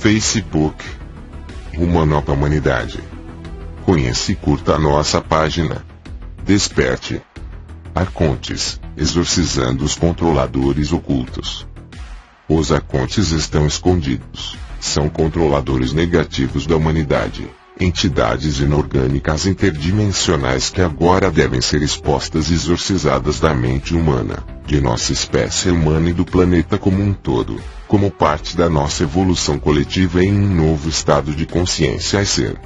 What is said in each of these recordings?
Facebook. Rumo à nova humanidade. Conheça e curta a nossa página. Desperte. Arcontes, exorcizando os controladores ocultos. Os arcontes estão escondidos. São controladores negativos da humanidade. Entidades inorgânicas interdimensionais que agora devem ser expostas e exorcizadas da mente humana, de nossa espécie humana e do planeta como um todo, como parte da nossa evolução coletiva em um novo estado de consciência e ser.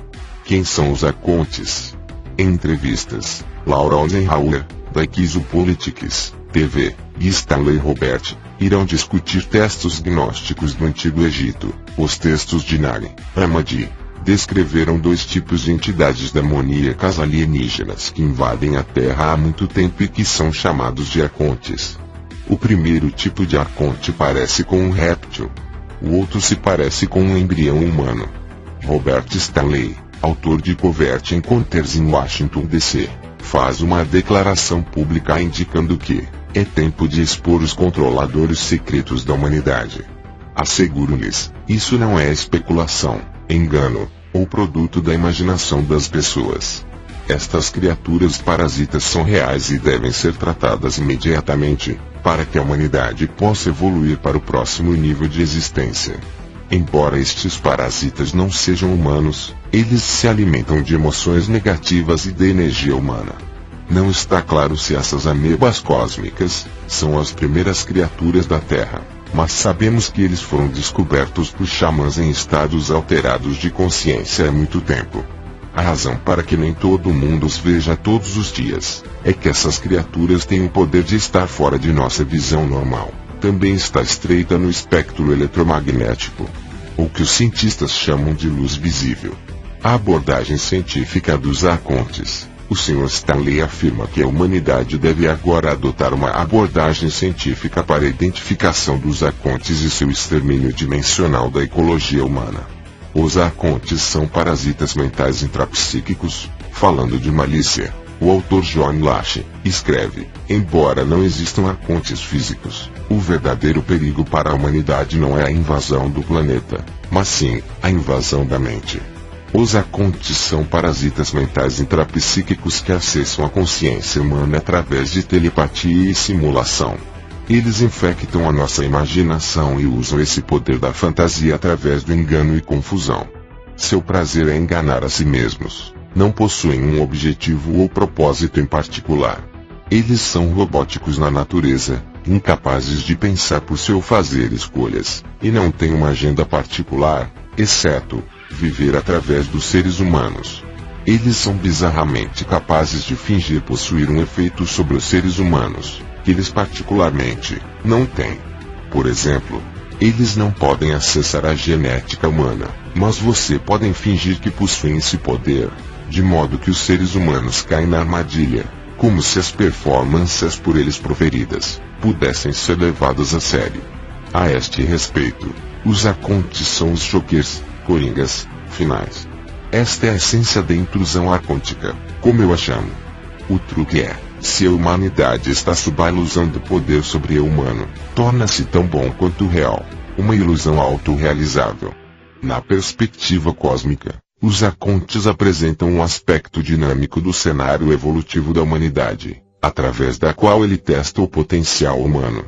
Quem são os arcontes? Em entrevistas, Laura Eisenhower, da Exopolitics TV, e Stanley Robert, irão discutir textos gnósticos do Antigo Egito. Os textos de Nag Hammadi descreveram dois tipos de entidades demoníacas alienígenas que invadem a Terra há muito tempo e que são chamados de arcontes. O primeiro tipo de arconte parece com um réptil. O outro se parece com um embrião humano. Robert Stanley, autor de Covert Encounters em Washington, D.C., faz uma declaração pública indicando que é tempo de expor os controladores secretos da humanidade. Asseguro-lhes, isso não é especulação, engano, ou produto da imaginação das pessoas. Estas criaturas parasitas são reais e devem ser tratadas imediatamente, para que a humanidade possa evoluir para o próximo nível de existência. Embora estes parasitas não sejam humanos, eles se alimentam de emoções negativas e de energia humana. Não está claro se essas amebas cósmicas são as primeiras criaturas da Terra, mas sabemos que eles foram descobertos por xamãs em estados alterados de consciência há muito tempo. A razão para que nem todo mundo os veja todos os dias é que essas criaturas têm o poder de estar fora de nossa visão normal. Também está estreita no espectro eletromagnético, ou que os cientistas chamam de luz visível. A abordagem científica dos arcontes. O Sr. Stanley afirma que a humanidade deve agora adotar uma abordagem científica para a identificação dos arcontes e seu extermínio dimensional da ecologia humana. Os arcontes são parasitas mentais intrapsíquicos. Falando de malícia, o autor John Lash escreve: embora não existam arcontes físicos, o verdadeiro perigo para a humanidade não é a invasão do planeta, mas sim a invasão da mente. Os arcontes são parasitas mentais intrapsíquicos que acessam a consciência humana através de telepatia e simulação. Eles infectam a nossa imaginação e usam esse poder da fantasia através do engano e confusão. Seu prazer é enganar a si mesmos. Não possuem um objetivo ou propósito em particular. Eles são robóticos na natureza, incapazes de pensar por seu fazer escolhas, e não têm uma agenda particular, exceto viver através dos seres humanos. Eles são bizarramente capazes de fingir possuir um efeito sobre os seres humanos, que eles particularmente não têm. Por exemplo, eles não podem acessar a genética humana, mas você podem fingir que possuem esse poder, de modo que os seres humanos caem na armadilha, como se as performances por eles proferidas pudessem ser levadas a sério. A este respeito, os arcontes são os chokers, coringas, finais. Esta é a essência da intrusão arcôntica, como eu a chamo. O truque é, se a humanidade está sob a ilusão do poder sobre-humano, torna-se tão bom quanto real, uma ilusão autorrealizável. Na perspectiva cósmica, os arcontes apresentam um aspecto dinâmico do cenário evolutivo da humanidade, através da qual ele testa o potencial humano.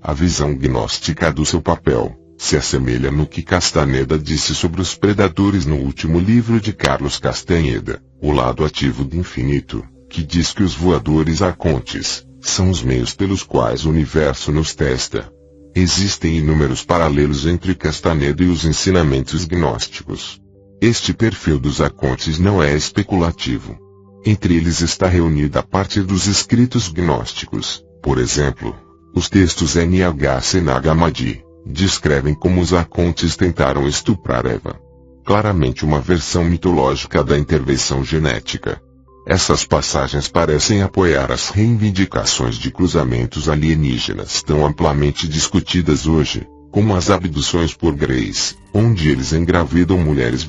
A visão gnóstica do seu papel se assemelha no que Castaneda disse sobre os predadores no último livro de Carlos Castaneda, O Lado Ativo do Infinito, que diz que os voadores arcontes são os meios pelos quais o universo nos testa. Existem inúmeros paralelos entre Castaneda e os ensinamentos gnósticos. Este perfil dos arcontes não é especulativo. Entre eles está reunida a partir dos escritos gnósticos. Por exemplo, os textos NHC Nag Hammadi descrevem como os arcontes tentaram estuprar Eva. Claramente uma versão mitológica da intervenção genética. Essas passagens parecem apoiar as reivindicações de cruzamentos alienígenas tão amplamente discutidas hoje, como as abduções por Grace, onde eles engravidam mulheres,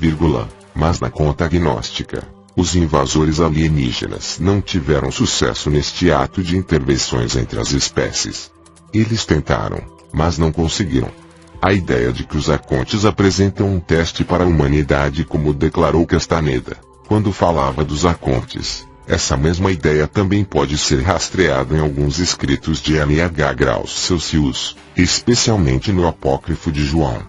mas na conta gnóstica, os invasores alienígenas não tiveram sucesso neste ato de intervenções entre as espécies. Eles tentaram, mas não conseguiram. A ideia de que os arcontes apresentam um teste para a humanidade, como declarou Castaneda, quando falava dos arcontes. Essa mesma ideia também pode ser rastreada em alguns escritos de N.H. Graus Celsius, especialmente no Apócrifo de João.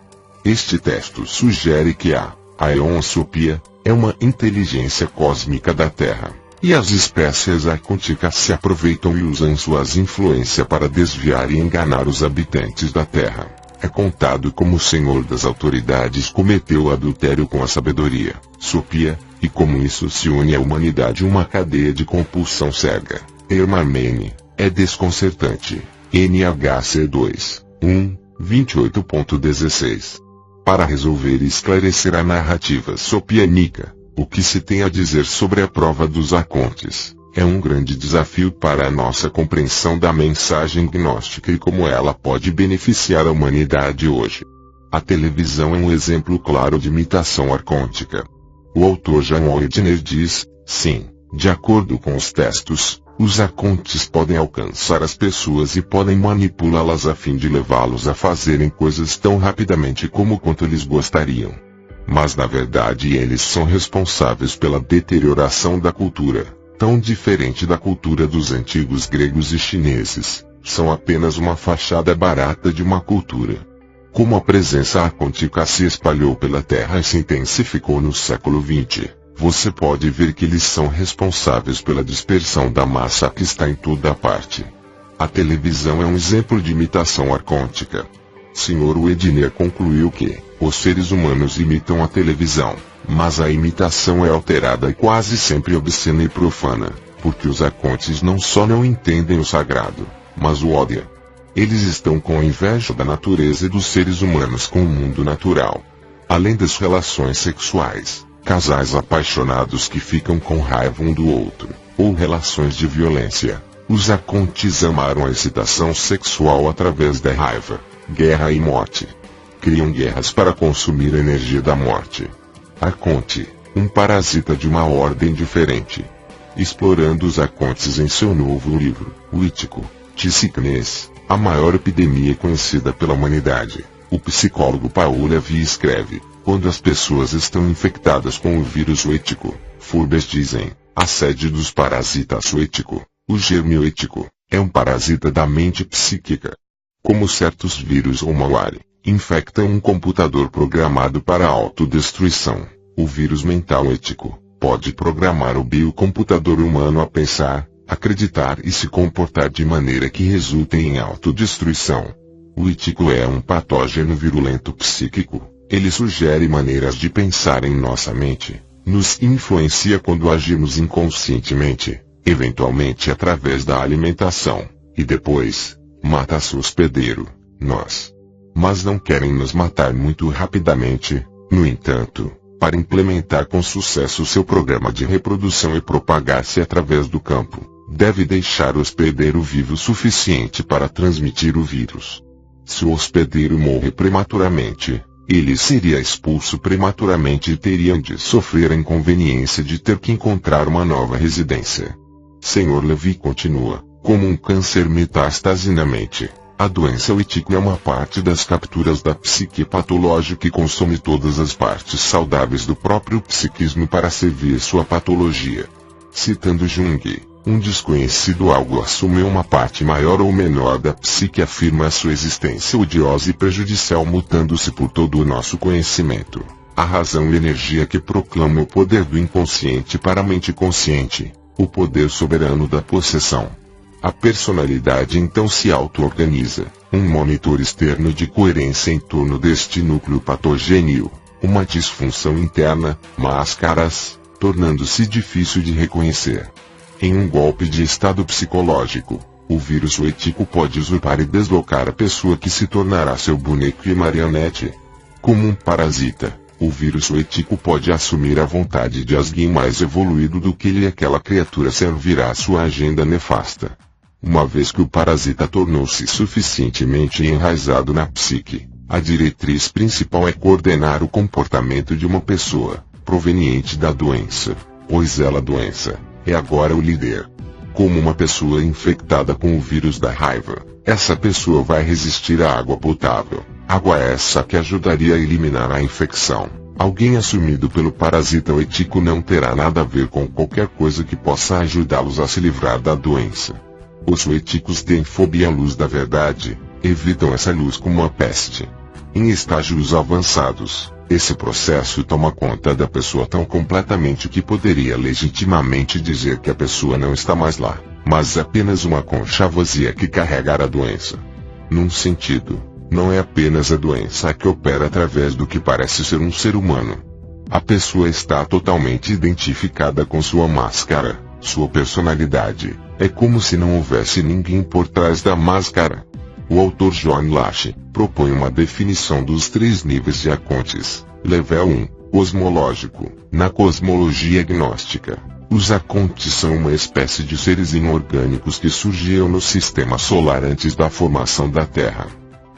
Este texto sugere que a Aeon-Sopia é uma inteligência cósmica da Terra, e as espécies arcônticas se aproveitam e usam suas influências para desviar e enganar os habitantes da Terra. É contado como o Senhor das Autoridades cometeu adultério com a sabedoria, Sopia, e como isso se une à humanidade uma cadeia de compulsão cega. Hermarmene, é desconcertante. NHC 2, 1, 28.16. Para resolver e esclarecer a narrativa sopiânica, o que se tem a dizer sobre a prova dos arcontes é um grande desafio para a nossa compreensão da mensagem gnóstica e como ela pode beneficiar a humanidade hoje. A televisão é um exemplo claro de imitação arcôntica. O autor John Oedner diz, sim, de acordo com os textos, os arcontes podem alcançar as pessoas e podem manipulá-las a fim de levá-los a fazerem coisas tão rapidamente como quanto eles gostariam. Mas na verdade eles são responsáveis pela deterioração da cultura, tão diferente da cultura dos antigos gregos e chineses, são apenas uma fachada barata de uma cultura. Como a presença arcôntica se espalhou pela Terra e se intensificou no século XX, você pode ver que eles são responsáveis pela dispersão da massa que está em toda parte. A televisão é um exemplo de imitação arcôntica. Sr. Oedner concluiu que os seres humanos imitam a televisão, mas a imitação é alterada e quase sempre obscena e profana, porque os arcontes não só não entendem o sagrado, mas o odiam. Eles estão com inveja da natureza e dos seres humanos com o mundo natural. Além das relações sexuais, casais apaixonados que ficam com raiva um do outro, ou relações de violência, os arcontes amaram a excitação sexual através da raiva, guerra e morte. Criam guerras para consumir a energia da morte. Arconte, um parasita de uma ordem diferente. Explorando os arcontes em seu novo livro, o Ítico, Psiquenese, a maior epidemia conhecida pela humanidade, o psicólogo Paul Levy escreve, quando as pessoas estão infectadas com o vírus oético, Forbes dizem, a sede dos parasitas oético, o germe oético, é um parasita da mente psíquica. Como certos vírus ou malware, infectam um computador programado para autodestruição, o vírus mental ético pode programar o biocomputador humano a pensar, acreditar e se comportar de maneira que resulte em autodestruição. O ético é um patógeno virulento psíquico, ele sugere maneiras de pensar em nossa mente, nos influencia quando agimos inconscientemente, eventualmente através da alimentação, e depois, mata seu hospedeiro, nós. Mas não querem nos matar muito rapidamente, no entanto, para implementar com sucesso seu programa de reprodução e propagar-se através do campo, deve deixar o hospedeiro vivo o suficiente para transmitir o vírus. Se o hospedeiro morrer prematuramente, ele seria expulso prematuramente e teriam de sofrer a inconveniência de ter que encontrar uma nova residência. Sr. Levy continua, como um câncer metástase na mente. A doença oética é uma parte das capturas da psique patológica que consome todas as partes saudáveis do próprio psiquismo para servir sua patologia. Citando Jung, um desconhecido algo assume uma parte maior ou menor da psique e afirma a sua existência odiosa e prejudicial mutando-se por todo o nosso conhecimento. A razão e energia que proclama o poder do inconsciente para a mente consciente, o poder soberano da possessão. A personalidade então se auto-organiza, um monitor externo de coerência em torno deste núcleo patogênio, uma disfunção interna, máscaras, tornando-se difícil de reconhecer. Em um golpe de estado psicológico, o vírus oético pode usurpar e deslocar a pessoa que se tornará seu boneco e marionete. Como um parasita, o vírus oético pode assumir a vontade de alguém mais evoluído do que ele e aquela criatura servirá à sua agenda nefasta. Uma vez que o parasita tornou-se suficientemente enraizado na psique, a diretriz principal é coordenar o comportamento de uma pessoa, proveniente da doença, pois ela doença, é agora o líder. Como uma pessoa infectada com o vírus da raiva, essa pessoa vai resistir à água potável, Água essa que ajudaria a eliminar a infecção. Alguém assumido pelo parasita ou ético não terá nada a ver com qualquer coisa que possa ajudá-los a se livrar da doença. Os éticos têm fobia à luz da verdade, evitam essa luz como a peste. Em estágios avançados, esse processo toma conta da pessoa tão completamente que poderia legitimamente dizer que a pessoa não está mais lá, mas apenas uma concha vazia que carrega a doença. Num sentido, não é apenas a doença que opera através do que parece ser um ser humano. A pessoa está totalmente identificada com sua máscara, sua personalidade. É como se não houvesse ninguém por trás da máscara. O autor John Lash propõe uma definição dos 3 níveis de arcontes. Level 1, cosmológico. Na cosmologia gnóstica, os arcontes são uma espécie de seres inorgânicos que surgiram no sistema solar antes da formação da Terra.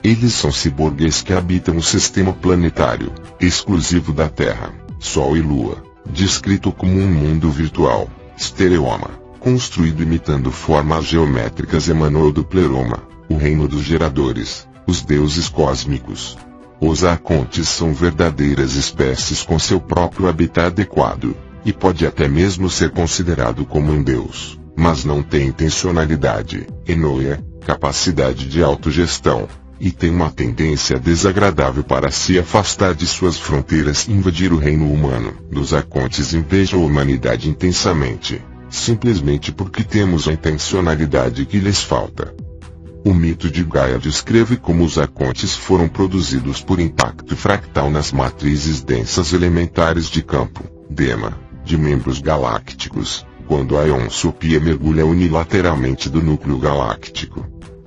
Eles são ciborgues que habitam o sistema planetário, exclusivo da Terra, Sol e Lua, descrito como um mundo virtual, estereoma, construído imitando formas geométricas emanou do pleroma, o reino dos geradores, os deuses cósmicos. Os arcontes são verdadeiras espécies com seu próprio habitat adequado, e pode até mesmo ser considerado como um deus, mas não tem intencionalidade, enoia, capacidade de autogestão, e tem uma tendência desagradável para se afastar de suas fronteiras e invadir o reino humano. Os arcontes invejam a humanidade intensamente, simplesmente porque temos a intencionalidade que lhes falta. O mito de Gaia descreve como os arcontes foram produzidos por impacto fractal nas matrizes densas elementares de campo, DEMA, de membros galácticos, quando a Eonsopia mergulha unilateralmente do núcleo galáctico.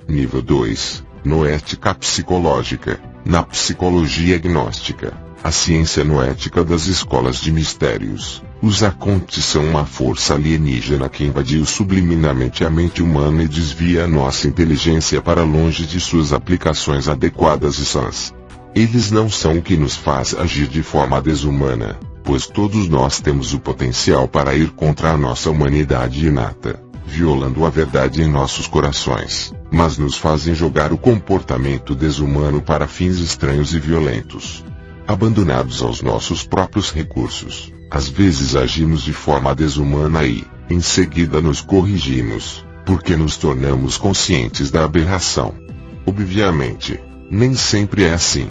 Nível 2, Noética psicológica. Na psicologia gnóstica, a ciência noética das escolas de mistérios, os arcontes são uma força alienígena que invadiu subliminarmente a mente humana e desvia a nossa inteligência para longe de suas aplicações adequadas e sãs. Eles não são o que nos faz agir de forma desumana, pois todos nós temos o potencial para ir contra a nossa humanidade inata, violando a verdade em nossos corações, mas nos fazem jogar o comportamento desumano para fins estranhos e violentos. Abandonados aos nossos próprios recursos, às vezes agimos de forma desumana e, em seguida nos corrigimos, porque nos tornamos conscientes da aberração. Obviamente, nem sempre é assim.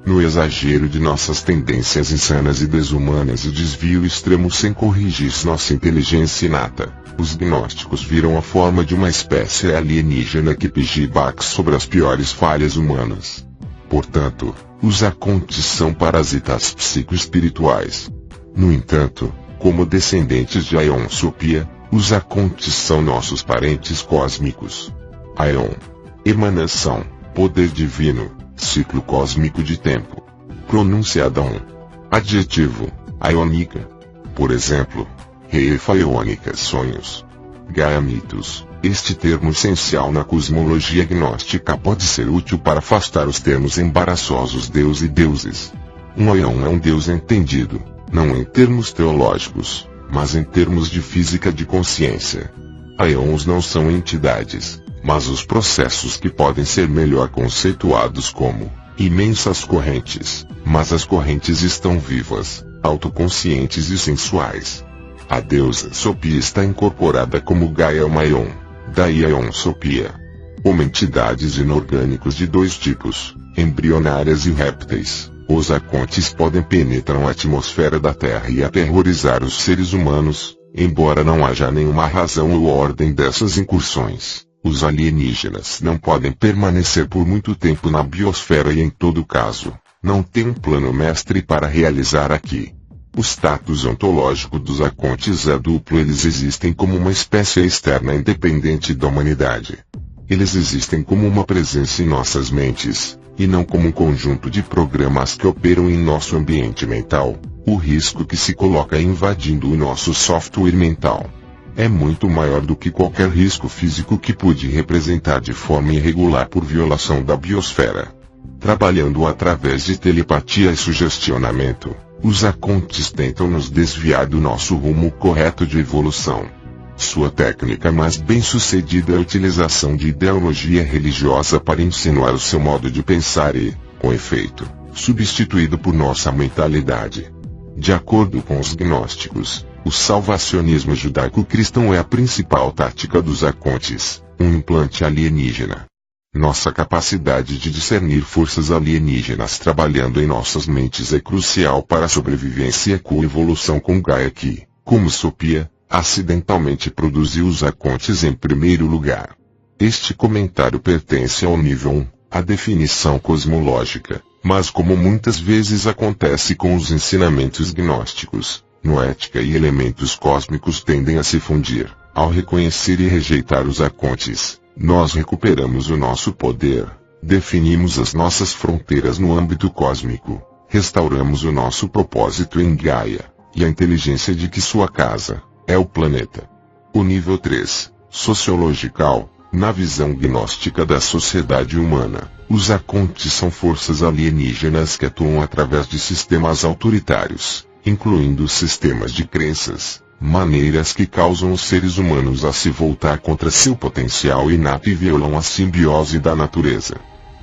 No exagero de nossas tendências insanas e desumanas e desvio extremo sem corrigir nossa inteligência inata, os gnósticos viram a forma de uma espécie alienígena que pigibaca sobre as piores falhas humanas. Portanto, os arcontes são parasitas psicoespirituais. No entanto, como descendentes de Eonsopia, os arcontes são nossos parentes cósmicos. Aeon, emanação, poder divino, ciclo cósmico de tempo. Pronúncia Adão. Adjetivo, aeônica. Por exemplo, Reifa aeônica sonhos. Gaia mitos. Este termo essencial na cosmologia gnóstica pode ser útil para afastar os termos embaraçosos Deus e deuses. Um aeon é um Deus entendido, não em termos teológicos, mas em termos de física de consciência. Aeons não são entidades, mas os processos que podem ser melhor conceituados como imensas correntes, mas as correntes estão vivas, autoconscientes e sensuais. A deusa Sopia está incorporada como Gaia Maion, daí a Eonsopia. Como entidades inorgânicos de 2 tipos, embrionárias e répteis, os arcontes podem penetrar a atmosfera da Terra e aterrorizar os seres humanos, embora não haja nenhuma razão ou ordem dessas incursões. Os alienígenas não podem permanecer por muito tempo na biosfera e em todo caso, não tem um plano mestre para realizar aqui. O status ontológico dos arcontes é duplo. Eles existem como uma espécie externa independente da humanidade. Eles existem como uma presença em nossas mentes, e não como um conjunto de programas que operam em nosso ambiente mental. O risco que se coloca invadindo o nosso software mental é muito maior do que qualquer risco físico que pude representar de forma irregular por violação da biosfera. Trabalhando através de telepatia e sugestionamento, os arcontes tentam nos desviar do nosso rumo correto de evolução. Sua técnica mais bem-sucedida é a utilização de ideologia religiosa para insinuar o seu modo de pensar e, com efeito, substituído por nossa mentalidade. De acordo com os gnósticos, o salvacionismo judaico-cristão é a principal tática dos arcontes, um implante alienígena. Nossa capacidade de discernir forças alienígenas trabalhando em nossas mentes é crucial para a sobrevivência e a coevolução com Gaia que, como Sopia, acidentalmente produziu os arcontes em primeiro lugar. Este comentário pertence ao nível 1, a definição cosmológica, mas como muitas vezes acontece com os ensinamentos gnósticos, noética e elementos cósmicos tendem a se fundir. Ao reconhecer e rejeitar os arcontes, nós recuperamos o nosso poder, definimos as nossas fronteiras no âmbito cósmico, restauramos o nosso propósito em Gaia, e a inteligência de que sua casa é o planeta. O nível 3, sociological, na visão gnóstica da sociedade humana, os arcontes são forças alienígenas que atuam através de sistemas autoritários, incluindo sistemas de crenças, maneiras que causam os seres humanos a se voltar contra seu potencial inato e violam a simbiose da natureza.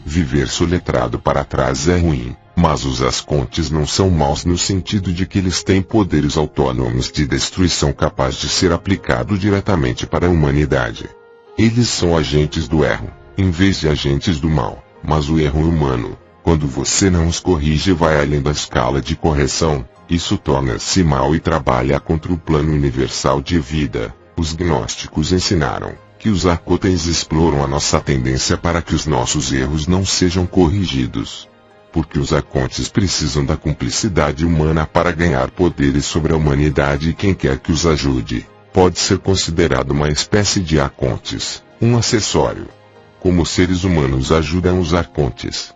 Viver soletrado para trás é ruim, mas os arcontes não são maus no sentido de que eles têm poderes autônomos de destruição capaz de ser aplicado diretamente para a humanidade. Eles são agentes do erro, em vez de agentes do mal, mas o erro humano, quando você não os corrige e vai além da escala de correção, isso torna-se mal e trabalha contra o plano universal de vida. Os gnósticos ensinaram que os arcontes exploram a nossa tendência para que os nossos erros não sejam corrigidos. Porque os arcontes precisam da cumplicidade humana para ganhar poderes sobre a humanidade e quem quer que os ajude pode ser considerado uma espécie de arcontes, um acessório. Como os seres humanos ajudam os arcontes?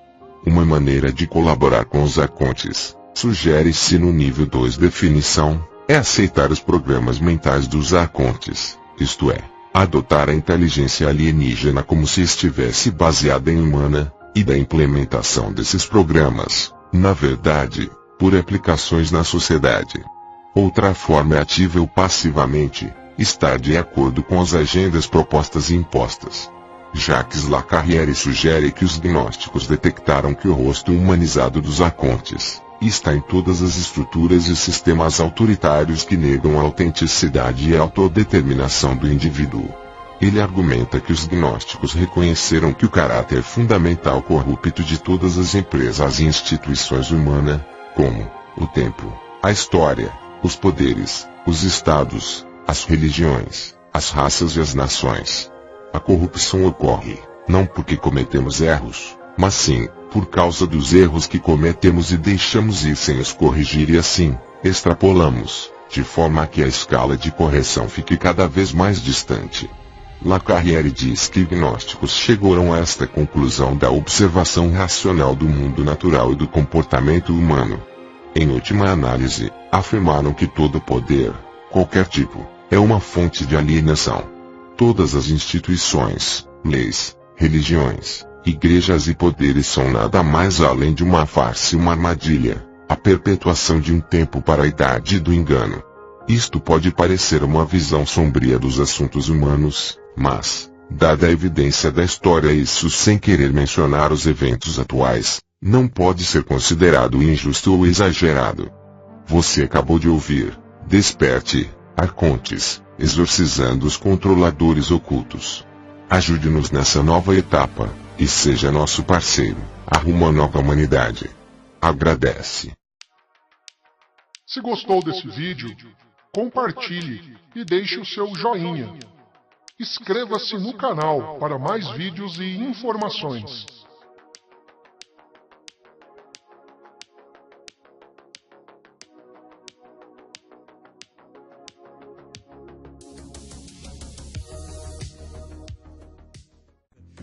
Uma maneira de colaborar com os arcontes, sugere-se no nível 2 definição, é aceitar os programas mentais dos arcontes, isto é, adotar a inteligência alienígena como se estivesse baseada em humana, e da implementação desses programas, na verdade, por aplicações na sociedade. Outra forma é ativa ou passivamente, estar de acordo com as agendas propostas e impostas. Jacques Lacarrière sugere que os gnósticos detectaram que o rosto humanizado dos arcontes está em todas as estruturas e sistemas autoritários que negam a autenticidade e a autodeterminação do indivíduo. Ele argumenta que os gnósticos reconheceram que o caráter fundamental corrupto de todas as empresas e instituições humanas, como o tempo, a história, os poderes, os estados, as religiões, as raças e as nações. A corrupção ocorre, não porque cometemos erros, mas sim, por causa dos erros que cometemos e deixamos ir sem os corrigir e assim, extrapolamos, de forma que a escala de correção fique cada vez mais distante. Lacarrière diz que gnósticos chegaram a esta conclusão da observação racional do mundo natural e do comportamento humano. Em última análise, afirmaram que todo poder, qualquer tipo, é uma fonte de alienação. Todas as instituições, leis, religiões, igrejas e poderes são nada mais além de uma farsa e uma armadilha, a perpetuação de um tempo para a idade do engano. Isto pode parecer uma visão sombria dos assuntos humanos, mas, dada a evidência da história e isso sem querer mencionar os eventos atuais, não pode ser considerado injusto ou exagerado. Você acabou de ouvir Desperte, Arcontes, exorcizando os controladores ocultos. Ajude-nos nessa nova etapa, e seja nosso parceiro, arruma a nova humanidade. Agradece. Se gostou desse vídeo, compartilhe e deixe o seu joinha. Inscreva-se no canal para mais vídeos e informações.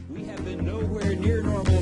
We have been nowhere near normal.